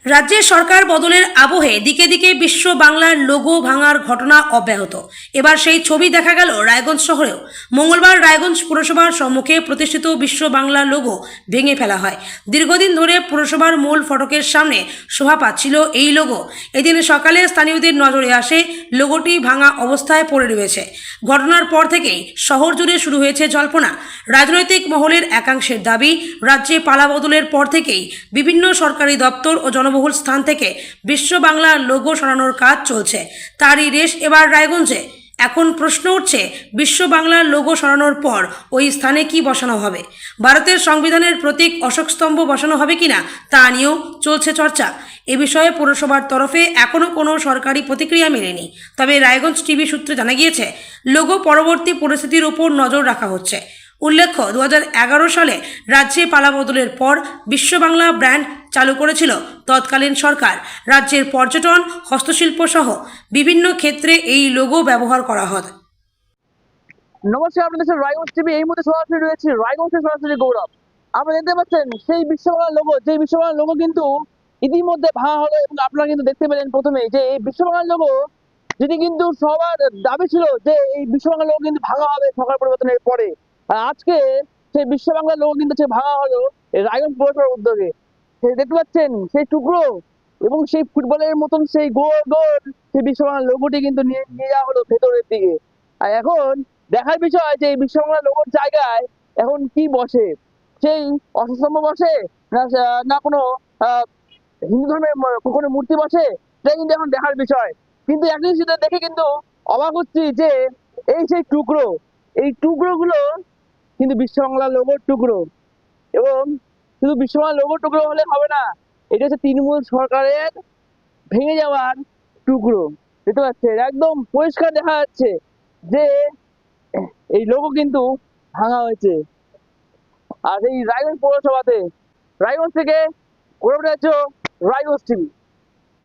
রাজ্যে সরকার বদলের আবহে দিকে দিকে বিশ্ব বাংলার লোগো ভাঙার ঘটনা অব্যাহত। এবার সেই ছবি দেখা গেল রায়গঞ্জ শহরেও। মঙ্গলবার রায়গঞ্জ পুরসভার সম্মুখে প্রতিষ্ঠিত বিশ্ব বাংলা লোগো ভেঙে ফেলা হয়। দীর্ঘদিন ধরে পুরসভার মূল ফটকের সামনে শোভা পাচ্ছিল এই লোগো। এদিন সকালে স্থানীয়দের নজরে আসে লোগোটি ভাঙা অবস্থায় পড়ে রয়েছে। ঘটনার পর থেকেই শহর জুড়ে শুরু হয়েছে জল্পনা। রাজনৈতিক মহলের একাংশের দাবি, রাজ্যে পালাবদলের পর থেকেই বিভিন্ন সরকারি দপ্তর ও জনবহুল স্থান থেকে বিশ্ব বাংলার লোগো সরানোর কাজ চলছে। তারই রেশ এবার রায়গঞ্জে। এখন প্রশ্ন উঠছে, বিশ্ব বাংলার লোগো সরানোর পর ওই স্থানে কি বসানো হবে? ভারতের সংবিধানের প্রতীক অশোক স্তম্ভ বসানো হবে কিনা তা নিয়েও চলছে চর্চা। এ বিষয়ে পৌরসভার তরফে এখনও কোনো সরকারি প্রতিক্রিয়া মেলেনি। তবে রায়গঞ্জ টিভি সূত্রে জানা গিয়েছে, লোগো পরবর্তী পরিস্থিতির উপর নজর রাখা হচ্ছে। উল্লেখ্য, 2011 সালে রাজ্যে পালাবদলের পর বিশ্ব বাংলা ব্র্যান্ড চালু করেছিল তৎকালীন সরকার। রাজ্যের পর্যটন, হস্তশিল্প সহ বিভিন্ন ক্ষেত্রে এই লোগো ব্যবহার করা হয়। নমস্কার, আপনাদের সাথে রায়গঞ্জ টিভি এই মুহূর্তে সরাসরি রয়েছে রায়গঞ্জের সরাসরি গৌরব। আপনারা দেখতে পাচ্ছেন সেই বিশ্ববাংলা লোগো, যে বিশ্ববাংলা লোগো কিন্তু ইতিমধ্যে ভাঙা হলো এবং আপনারা কিন্তু দেখতে পেলেন প্রথমেই যে এই বিশ্ববাংলা লোগো, যেটি কিন্তু সবার দাবি ছিল যে এই বিশ্ববাংলা লোগো কিন্তু ভাঙা হবে সরকার পরিবর্তনের পরে। আর আজকে সেই বিশ্ববাংলা লোগো কিন্তু সে ভাঙা হলো এই রায়গঞ্জ পৌরসভার উদ্যোগে। সেই দেখতে পাচ্ছেন সেই টুকরো এবং সেই ফুটবলের মতন সেই গোল গোল সেই বিশ্ববাংলা লোগোটি কিন্তু নিয়ে যাওয়া হলো ভেতরের দিকে। আর এখন দেখার বিষয় যে এই বিশ্ববাংলা লোগোর জায়গায় এখন কি বসে, সেই অশ্বস্তম্ভ বসে না না কোনো হিন্দু ধর্মের কোনো মূর্তি বসে, সেটা কিন্তু এখন দেখার বিষয়। কিন্তু একদিন সেটা দেখে কিন্তু অবাক হচ্ছি যে এই সেই টুকরো, এই টুকরোগুলো কিন্তু বিশ্ববাংলা লোগোর টুকরো। এবং শুধু বিশ্ববাংলা লোগোর টুকরো হলে হবে না, এটা হচ্ছে তৃণমূল সরকারের ভেঙে যাওয়ার টুকরো। দেখতে পাচ্ছেন একদম পরিষ্কার দেখা যাচ্ছে যে এই লোগো কিন্তু ভাঙা হয়েছে। আর এই রায়গঞ্জ পৌরসভাতে, রায়গঞ্জ থেকে গৌরব রাজ্য, রায়গঞ্জ টিভি।